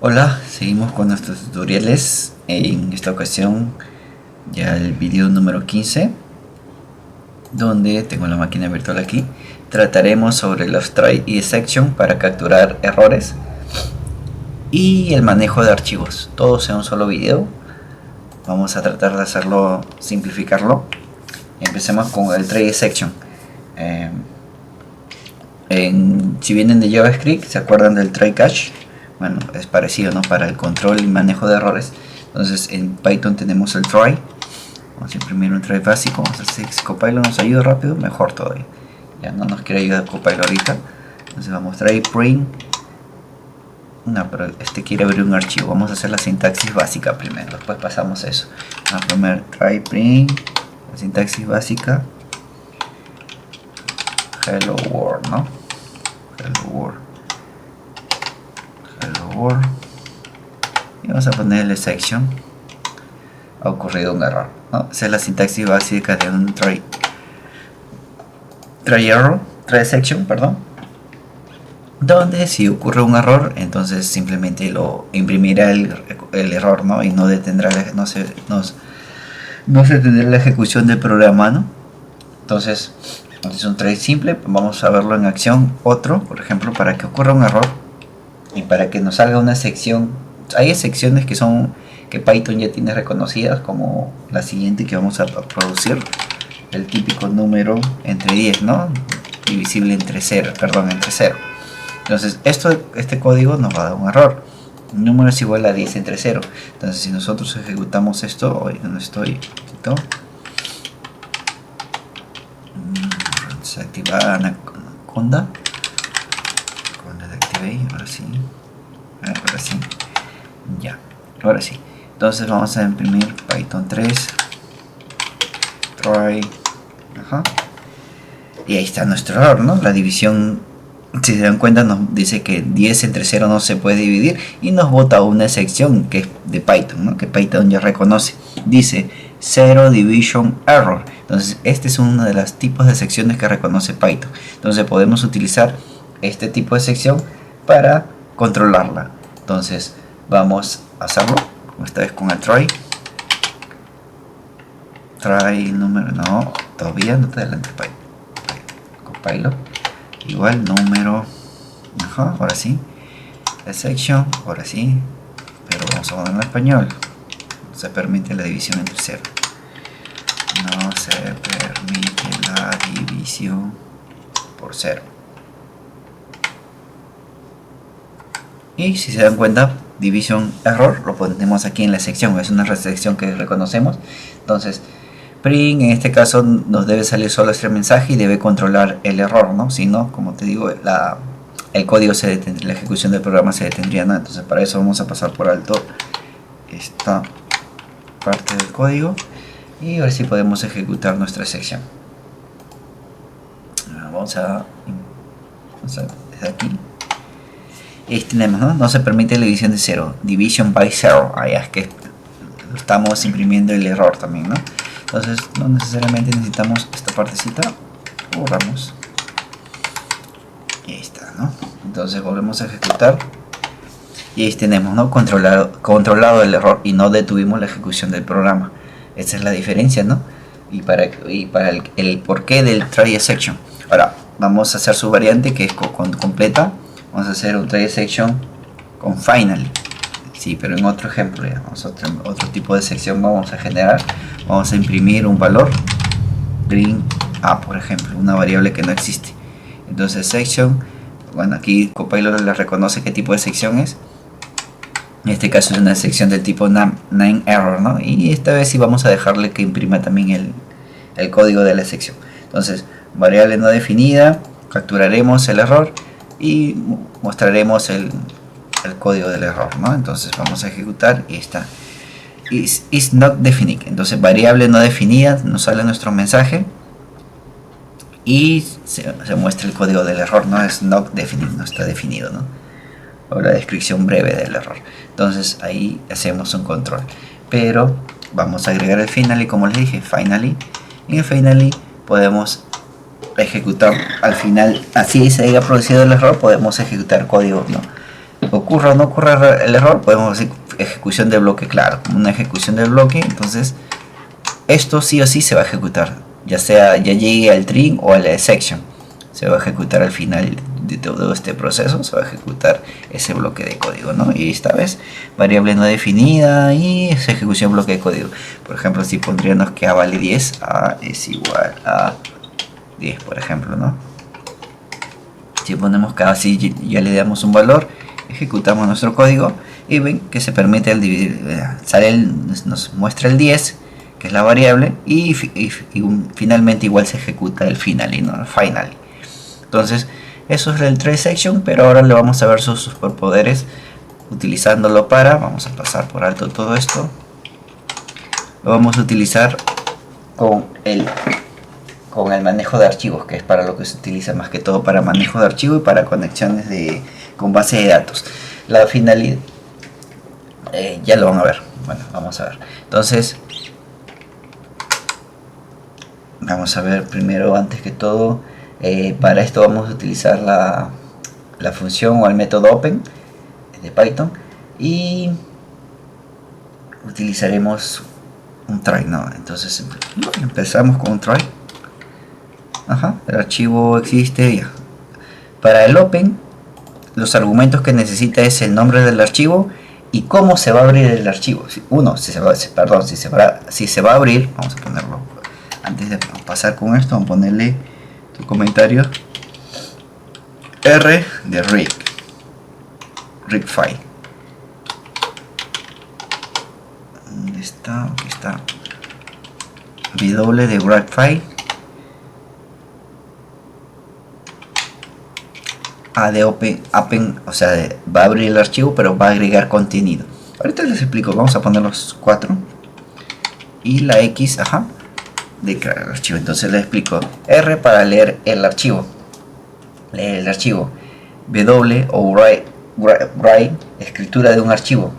Hola, seguimos con nuestros tutoriales. En esta ocasión ya el video número 15, donde tengo la máquina virtual aquí. Trataremos sobre los try y exception para capturar errores y el manejo de archivos, todos en un solo video. Vamos a tratar de hacerlo, simplificarlo. Empecemos con el try exception. Si vienen de JavaScript, ¿se acuerdan del try catch? Bueno, es parecido, ¿no? Para el control y manejo de errores. Entonces en Python tenemos el try. Vamos a imprimir un try básico. Vamos a hacer si Copilot nos ayuda rápido, mejor todavía. Ya no nos quiere ayudar Copilot ahorita. Entonces vamos a try print. No, pero este quiere abrir un archivo. Vamos a hacer la sintaxis básica primero. Después pasamos a eso. Vamos a poner try print. La sintaxis básica. Hello world, ¿no? Hello world. Hello world. Y vamos a ponerle section. Ha ocurrido un error, ¿no? Esa es la sintaxis básica de un try section, perdón. Donde si ocurre un error, entonces simplemente lo imprimirá el error, ¿no? Y no detendrá, no se tendrá la ejecución del programa, ¿no? Entonces es un try simple. Vamos a verlo en acción. Otro, por ejemplo, para que ocurra un error y para que nos salga una sección. Hay secciones que Python ya tiene reconocidas, como la siguiente que vamos a producir, el típico número entre 10, ¿no? Divisible entre 0, perdón, entre 0. Entonces este código nos va a dar un error. El número es igual a 10 entre 0. Entonces si nosotros ejecutamos esto, hoy no estoy, desactivar Anaconda. Ahora sí. Ya, ahora sí. Entonces vamos a imprimir Python 3 try. Y ahí está nuestro error, ¿no? La división, si se dan cuenta, nos dice que 10 entre 0 no se puede dividir y nos bota una sección que es de Python, ¿no? Que Python ya reconoce. Dice Zero Division Error. Entonces este es uno de los tipos de secciones que reconoce Python. Entonces podemos utilizar este tipo de sección para controlarla. Entonces vamos a hacerlo, esta vez con el try número, no, todavía no te adelantes Copilot, igual número, ahora sí, la section, ahora sí, pero vamos a poner en español. No se permite la división entre 0, no se permite la división por 0. Y si se dan cuenta, division error lo ponemos aquí en la sección, es una sección que reconocemos. Entonces print en este caso nos debe salir solo este mensaje y debe controlar el error, ¿no? Si no, como te digo, el código se detendría, la ejecución del programa se detendría, ¿no? Entonces para eso vamos a pasar por alto esta parte del código y ahora sí podemos ejecutar nuestra sección. Vamos a desde aquí. Y tenemos, ¿no? Se permite la división de 0, division by 0. Ahí es que estamos imprimiendo el error también, ¿no? Entonces no necesariamente necesitamos esta partecita, borramos y ahí está, ¿no? Entonces volvemos a ejecutar y ahí tenemos, ¿no? Controlado el error y no detuvimos la ejecución del programa. Esa es la diferencia, ¿no? Y para el porqué del try exception. Ahora vamos a hacer su variante, que es completa. Vamos a hacer un try exception con finally. Sí, pero en otro ejemplo, ya vamos a otro tipo de sección vamos a generar. Vamos a imprimir un valor print a, por ejemplo, una variable que no existe. Entonces section, bueno, aquí Copilot le reconoce qué tipo de sección es. En este caso es una sección del tipo name error, ¿no? Y esta vez sí vamos a dejarle que imprima también el código de la sección. Entonces, variable no definida, capturaremos el error y mostraremos el código del error, ¿no? Entonces vamos a ejecutar y está is not defined. Entonces variable no definida, nos sale nuestro mensaje y se muestra el código del error, no es not defined, no está definido, ¿no? O la descripción breve del error. Entonces ahí hacemos un control, pero vamos a agregar el finally, como les dije, finally. En el finally podemos ejecutar al final, así se haya producido el error, podemos ejecutar código, ¿no? ocurra o no ocurra el error, podemos decir ejecución de bloque, claro, como una ejecución del bloque. Entonces esto sí o sí se va a ejecutar, ya sea ya llegue al trim o a la section, se va a ejecutar al final de todo este proceso, se va a ejecutar ese bloque de código, ¿no? Y esta vez variable no definida y esa ejecución bloque de código. Por ejemplo, si pondríamos que a vale 10, a es igual a 10, por ejemplo, ¿no? Si ponemos que así ya le damos un valor, ejecutamos nuestro código y ven que se permite el dividir, nos muestra el 10, que es la variable, y finalmente igual se ejecuta el finally, ¿no? Finally. Entonces eso es el try section, pero ahora le vamos a ver sus superpoderes utilizándolo para, vamos a pasar por alto todo esto, lo vamos a utilizar con el manejo de archivos, que es para lo que se utiliza más que todo, para manejo de archivo y para conexiones con base de datos. La finalidad ya lo van a ver. Bueno, vamos a ver. Entonces vamos a ver primero, antes que todo, para esto vamos a utilizar la función o el método open de Python, y utilizaremos un try, ¿no? Entonces empezamos con un try. El archivo existe ya. Para el open, los argumentos que necesita es el nombre del archivo y cómo se va a abrir el archivo. Si se va a abrir, vamos a ponerlo antes de pasar con esto, vamos a ponerle tu comentario R de rig file. ¿Dónde está? Aquí está. W de rig file. A de open, o sea, va a abrir el archivo, pero va a agregar contenido. Ahorita les explico. Vamos a poner los 4 y la X, de crear el archivo. Entonces les explico. R para leer el archivo, W o write, escritura de un archivo.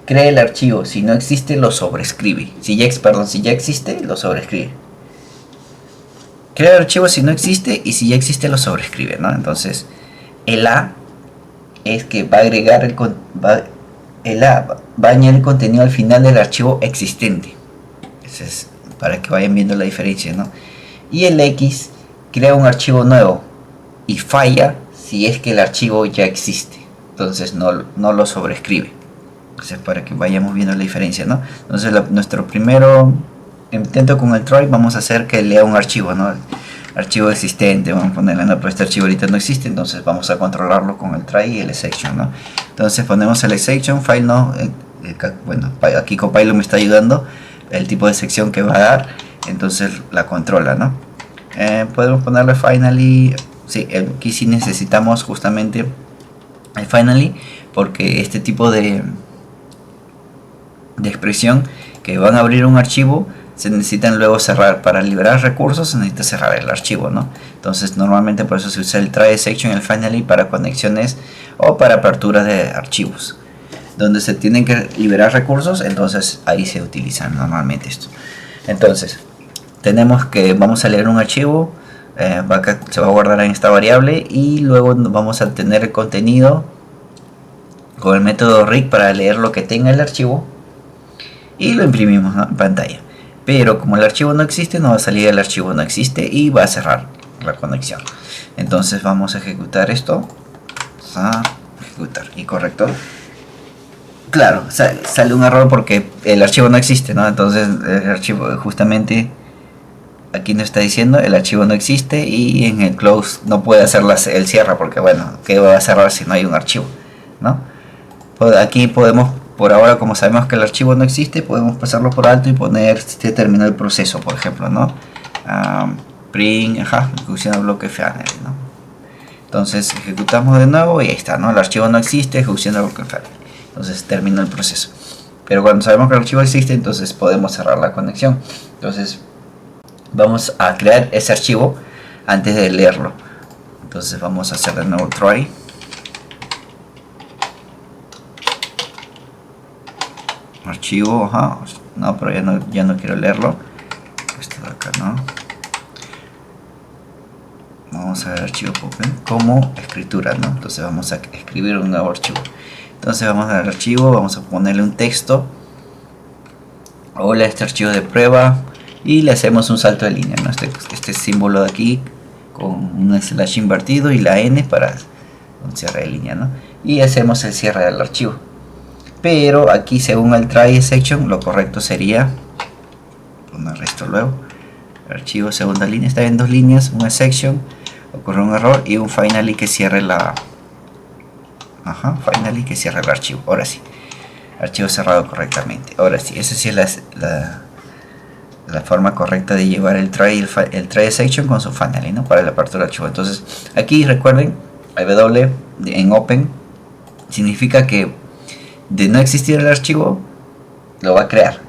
Crea el archivo. Si no existe, lo sobrescribe. Si ya existe, lo sobrescribe. Crea el archivo si no existe, y si ya existe, lo sobrescribe, ¿no? Entonces el A es que va a agregar va a añadir contenido al final del archivo existente. Eso es para que vayan viendo la diferencia, ¿no? Y el X crea un archivo nuevo y falla si es que el archivo ya existe, entonces no lo sobrescribe. Entonces, para que vayamos viendo la diferencia, ¿no? Entonces nuestro primero intento con el try, vamos a hacer que lea un archivo, ¿no? Archivo existente, vamos a ponerle, no, pero este archivo ahorita no existe, entonces vamos a controlarlo con el try y el exception, ¿no? Entonces ponemos el exception file, ¿no? Bueno, aquí Copilot me está ayudando, el tipo de sección que va a dar, entonces la controla, ¿no? Podemos ponerle finally, sí, aquí sí necesitamos justamente el finally, porque este tipo de expresión que van a abrir un archivo se necesitan luego cerrar. Para liberar recursos se necesita cerrar el archivo, ¿no? Entonces normalmente por eso se usa el try section, el finally, para conexiones o para apertura de archivos donde se tienen que liberar recursos. Entonces ahí se utilizan normalmente esto. Entonces tenemos que vamos a leer un archivo, se va a guardar en esta variable, y luego vamos a tener el contenido con el método read para leer lo que tenga el archivo y lo imprimimos, ¿no?, en pantalla. Pero como el archivo no existe, no va a salir el archivo no existe y va a cerrar la conexión. Entonces vamos a ejecutar esto. Vamos a ejecutar. Y correcto. Claro, sale un error porque el archivo no existe, ¿no? Entonces el archivo, justamente aquí nos está diciendo el archivo no existe, y en el close no puede hacer el cierre porque, bueno, ¿qué va a cerrar si no hay un archivo?, ¿no? Aquí podemos, por ahora, como sabemos que el archivo no existe, podemos pasarlo por alto y poner se terminó el proceso, por ejemplo, ¿no? Print, ejecución de bloque final, ¿no? Entonces ejecutamos de nuevo y ahí está, ¿no? El archivo no existe, ejecución de bloque final. Entonces terminó el proceso. Pero cuando sabemos que el archivo existe, entonces podemos cerrar la conexión. Entonces vamos a crear ese archivo antes de leerlo. Entonces vamos a hacer de nuevo try. Archivo, no, pero ya no quiero leerlo. Esto de acá, no. Vamos a ver archivo open como escritura, ¿no? Entonces vamos a escribir un nuevo archivo. Entonces vamos al archivo, vamos a ponerle un texto. Hola, este archivo de prueba. Y le hacemos un salto de línea, ¿no? Este símbolo de aquí con un slash invertido y la N para un cierre de línea, ¿no? Y hacemos el cierre del archivo. Pero aquí, según el try section, lo correcto sería poner esto luego. Archivo, segunda línea, está en dos líneas, una section, ocurre un error y un finally que cierre la... finally que cierre el archivo. Ahora sí, archivo cerrado correctamente. Ahora sí, esa sí es la forma correcta de llevar el try section con su finally, ¿no? Para la apertura del archivo. Entonces, aquí recuerden, el W en open significa que de no existir el archivo, lo va a crear.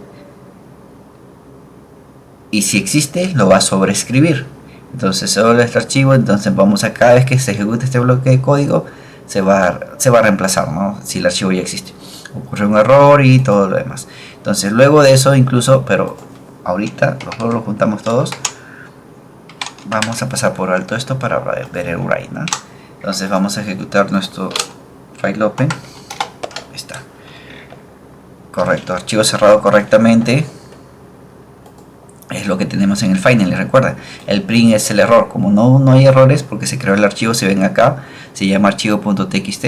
Y si existe, lo va a sobreescribir. Entonces, solo este archivo, entonces vamos a cada vez que se ejecute este bloque de código, se va a reemplazar, ¿no? Si el archivo ya existe. Ocurre un error y todo lo demás. Entonces, luego de eso, incluso, pero ahorita lo juntamos todos. Vamos a pasar por alto esto para ver el write, ¿no? Entonces, vamos a ejecutar nuestro file open. Ahí está. Correcto, archivo cerrado correctamente. Es lo que tenemos en el final. Recuerda, el print es el error. Como no hay errores porque se creó el archivo, se ven acá, se llama archivo.txt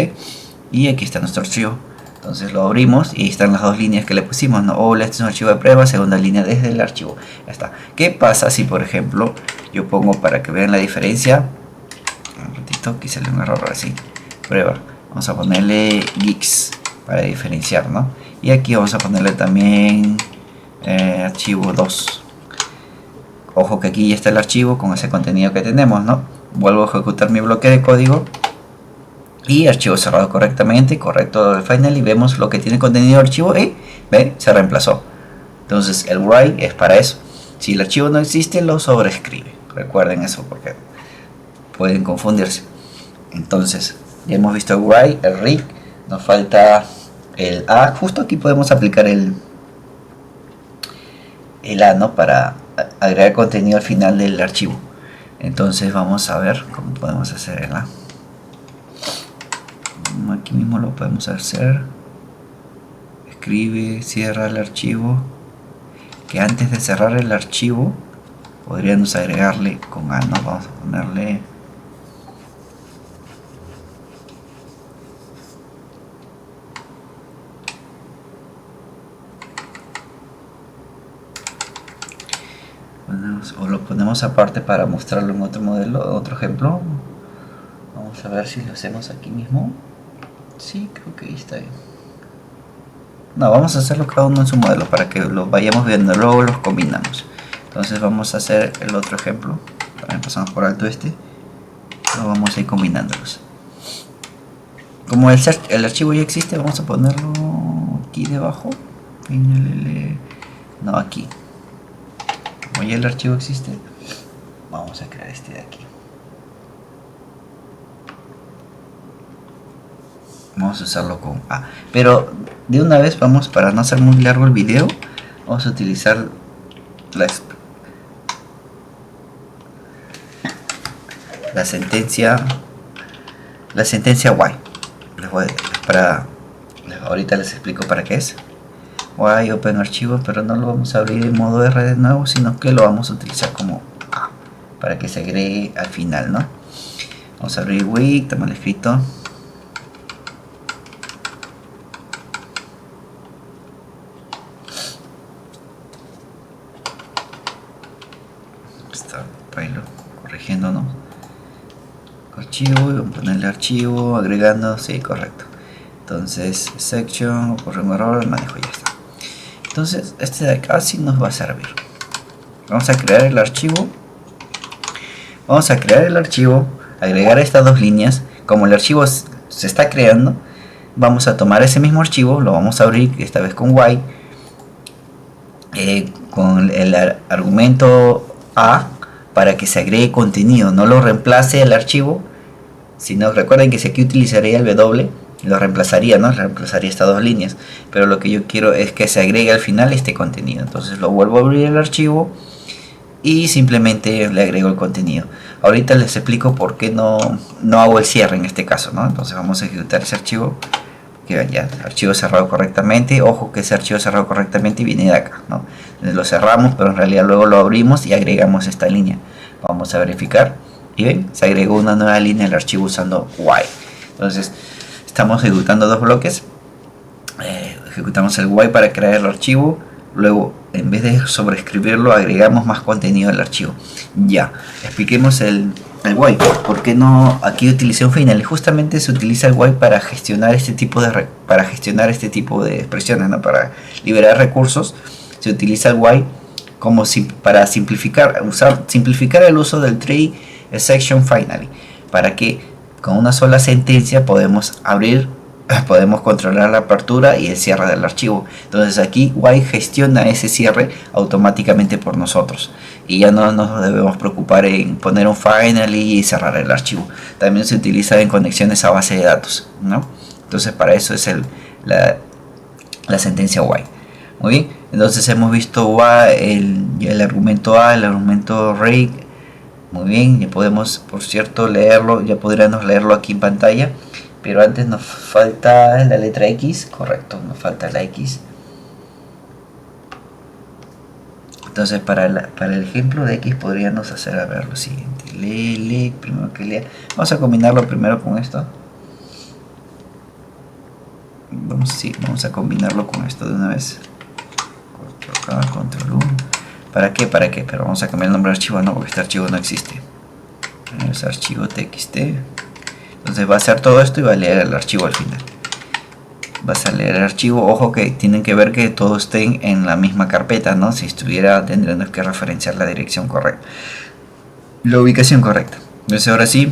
y aquí está nuestro archivo. Entonces lo abrimos y ahí están las dos líneas que le pusimos, ¿no? Hola, este es un archivo de prueba, segunda línea desde el archivo. Ya está. ¿Qué pasa si, por ejemplo, yo pongo, para que vean la diferencia, un ratito, aquí sale un error así, prueba, vamos a ponerle geeks para diferenciar, ¿no? Y aquí vamos a ponerle también archivo 2. Ojo que aquí ya está el archivo con ese contenido que tenemos, ¿no? Vuelvo a ejecutar mi bloque de código y archivo cerrado correctamente, correcto el final, y vemos lo que tiene contenido el archivo y ¿ven? Se reemplazó. Entonces el write es para eso. Si el archivo no existe, lo sobreescribe. Recuerden eso porque pueden confundirse. Entonces ya hemos visto el write, el read, nos falta el A. Justo aquí podemos aplicar el A, ¿no? Para agregar contenido al final del archivo. Entonces vamos a ver cómo podemos hacer el A. Aquí mismo lo podemos hacer. Escribe, cierra el archivo. Que antes de cerrar el archivo podríamos agregarle con A, ¿no? Vamos a ponerle o lo ponemos aparte para mostrarlo en otro modelo, otro ejemplo. Vamos a ver si lo hacemos aquí mismo. Sí, creo que ahí está bien. No, vamos a hacerlo cada uno en su modelo para que lo vayamos viendo, luego los combinamos. Entonces vamos a hacer el otro ejemplo. También pasamos por alto este. Lo vamos a ir combinándolos. Como el archivo ya existe, vamos a ponerlo aquí debajo. No, aquí. Como ya el archivo existe, vamos a crear este de aquí. Vamos a usarlo con A. Pero de una vez vamos, para no hacer muy largo el video, vamos a utilizar la sentencia while. Ahorita les explico para qué es. While open archivo, pero no lo vamos a abrir en modo R de nuevo, sino que lo vamos a utilizar como A para que se agregue al final, ¿no? Vamos a abrir wait, está mal escrito. Está corrigiéndonos. Archivo, y vamos a ponerle archivo, agregando, sí, correcto. Entonces, section, ocurre un error, el manejo ya está. Entonces, este de acá sí nos va a servir. Vamos a crear el archivo. Agregar estas dos líneas. Como el archivo se está creando, vamos a tomar ese mismo archivo, lo vamos a abrir, esta vez con while, con el argumento A, para que se agregue contenido, no lo reemplace el archivo, sino recuerden que si aquí utilizaría el W, lo reemplazaría, ¿no? Reemplazaría estas dos líneas, pero lo que yo quiero es que se agregue al final este contenido. Entonces lo vuelvo a abrir el archivo y simplemente le agrego el contenido. Ahorita les explico por qué no hago el cierre en este caso, ¿no? Entonces vamos a ejecutar ese archivo que ya, archivo cerrado correctamente. Ojo que ese archivo cerrado correctamente viene de acá, ¿no? Entonces lo cerramos, pero en realidad luego lo abrimos y agregamos esta línea. Vamos a verificar y ven, se agregó una nueva línea al archivo usando while. Entonces estamos ejecutando dos bloques. Ejecutamos el while para crear el archivo, luego en vez de sobreescribirlo agregamos más contenido al archivo. Ya, expliquemos el while. ¿Por qué no aquí utilicé un final? Y justamente se utiliza el while para gestionar este tipo de expresiones, ¿no? Para liberar recursos se utiliza el while como para simplificar el uso del try exception finally, para que con una sola sentencia podemos controlar la apertura y el cierre del archivo. Entonces aquí while gestiona ese cierre automáticamente por nosotros y ya no nos debemos preocupar en poner un finally y cerrar el archivo. También se utiliza en conexiones a base de datos, ¿no? Entonces para eso es la sentencia while. Muy bien, entonces hemos visto el argumento A, el argumento break. Muy bien, ya podemos, por cierto, leerlo, ya podríamos leerlo aquí en pantalla. Pero antes nos falta la letra X, correcto, nos falta la X. Entonces para el ejemplo de X podríamos hacer a ver lo siguiente. Lee, primero que lea. Vamos a combinarlo primero con esto. Vamos a combinarlo con esto de una vez. Control K, Control U. ¿Para qué? Pero vamos a cambiar el nombre del archivo, no, porque este archivo no existe. Es archivo txt. Entonces va a hacer todo esto y va a leer el archivo al final. Vas a leer el archivo. Ojo que tienen que ver que todos estén en la misma carpeta, ¿no? Si estuviera, tendríamos que referenciar la dirección correcta, la ubicación correcta. Entonces ahora sí,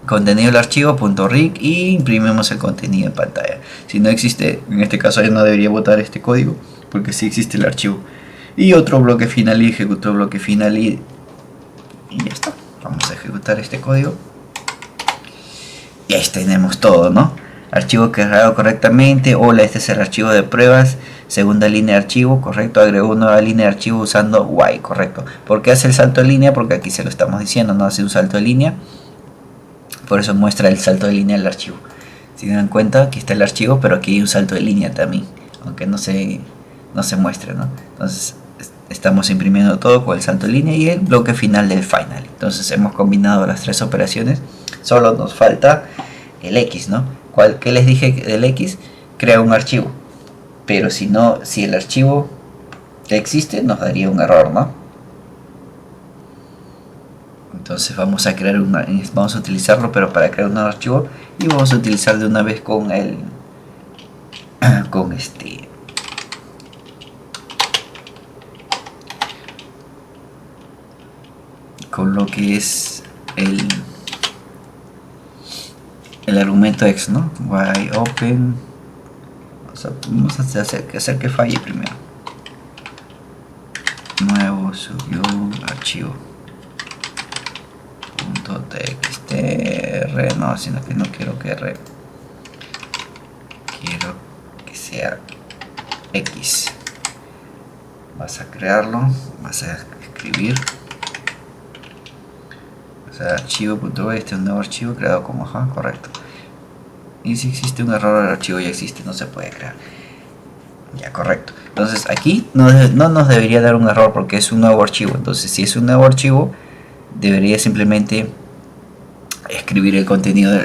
contenido del archivo .rig y imprimimos el contenido en pantalla. Si no existe, en este caso yo no debería botar este código porque sí existe el archivo. Y otro bloque final y ejecutó bloque final y ya está. Vamos a ejecutar este código. Y ahí tenemos todo, ¿no? Archivo cargado correctamente. Hola, este es el archivo de pruebas. Segunda línea de archivo, correcto. Agregó una nueva línea de archivo usando while, correcto. ¿Por qué hace el salto de línea? Porque aquí se lo estamos diciendo, no hace un salto de línea. Por eso muestra el salto de línea del archivo. Si se dan cuenta, aquí está el archivo, pero aquí hay un salto de línea también. Aunque no se muestre, ¿no? Entonces estamos imprimiendo todo con el salto de línea y el bloque final del final. Entonces hemos combinado las tres operaciones. Solo nos falta el X, ¿no? ¿Qué les dije del X? Crea un archivo. Pero si el archivo existe, nos daría un error, ¿no? Entonces vamos a utilizarlo, pero para crear un nuevo archivo, y vamos a utilizar de una vez con lo que es el argumento X, ¿no? While open. Vamos a hacer que falle primero. Nuevo subió archivo .txt no, sino que no quiero que r, quiero que sea X. Vas a crearlo, vas a escribir, archivo.b, este es un nuevo archivo creado como correcto. Y si existe un error, el archivo ya existe, no se puede crear. Ya, correcto. Entonces aquí no nos debería dar un error porque es un nuevo archivo. Entonces si es un nuevo archivo, debería simplemente escribir el contenido,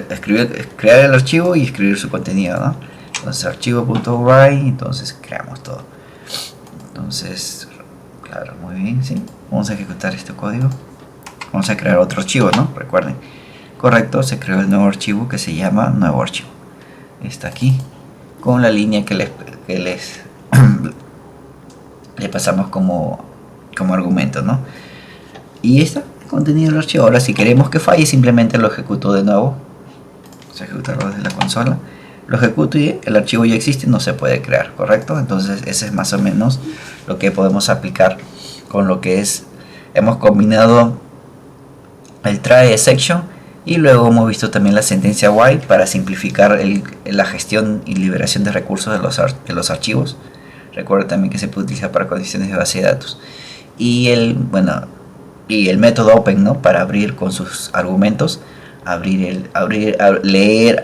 crear el archivo y escribir su contenido, ¿no? Entonces archivo.write, entonces creamos todo. Entonces, claro, muy bien, sí. Vamos a ejecutar este código. Vamos a crear otro archivo, ¿no? Recuerden. Correcto, se creó el nuevo archivo que se llama nuevo archivo. Está aquí con la línea que les le pasamos como argumento, ¿no? Y está el contenido del archivo. Ahora si queremos que falle, simplemente lo ejecuto de nuevo. Vamos a ejecutarlo desde la consola. Lo ejecuto y el archivo ya existe, no se puede crear, ¿correcto? Entonces ese es más o menos lo que podemos aplicar con lo que es. Hemos combinado el try exception y luego hemos visto también la sentencia while para simplificar la gestión y liberación de recursos de los archivos. Recuerda también que se puede utilizar para condiciones de base de datos. Y el método open, ¿no? Para abrir con sus argumentos leer, abrir, leer,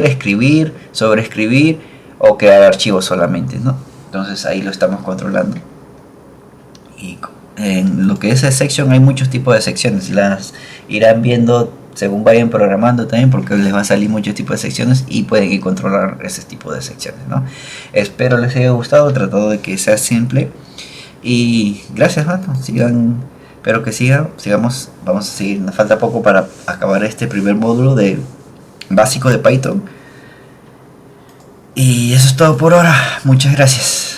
escribir, sobreescribir o crear archivos solamente, ¿no? Entonces ahí lo estamos controlando. Y en lo que es el section hay muchos tipos de secciones, las irán viendo según vayan programando también, porque les va a salir muchos tipos de secciones y pueden ir controlar ese tipo de secciones, ¿no? Espero les haya gustado, tratado de que sea simple y gracias, mano. Espero que sigamos, vamos a seguir, nos falta poco para acabar este primer módulo de básico de Python y eso es todo por ahora, muchas gracias.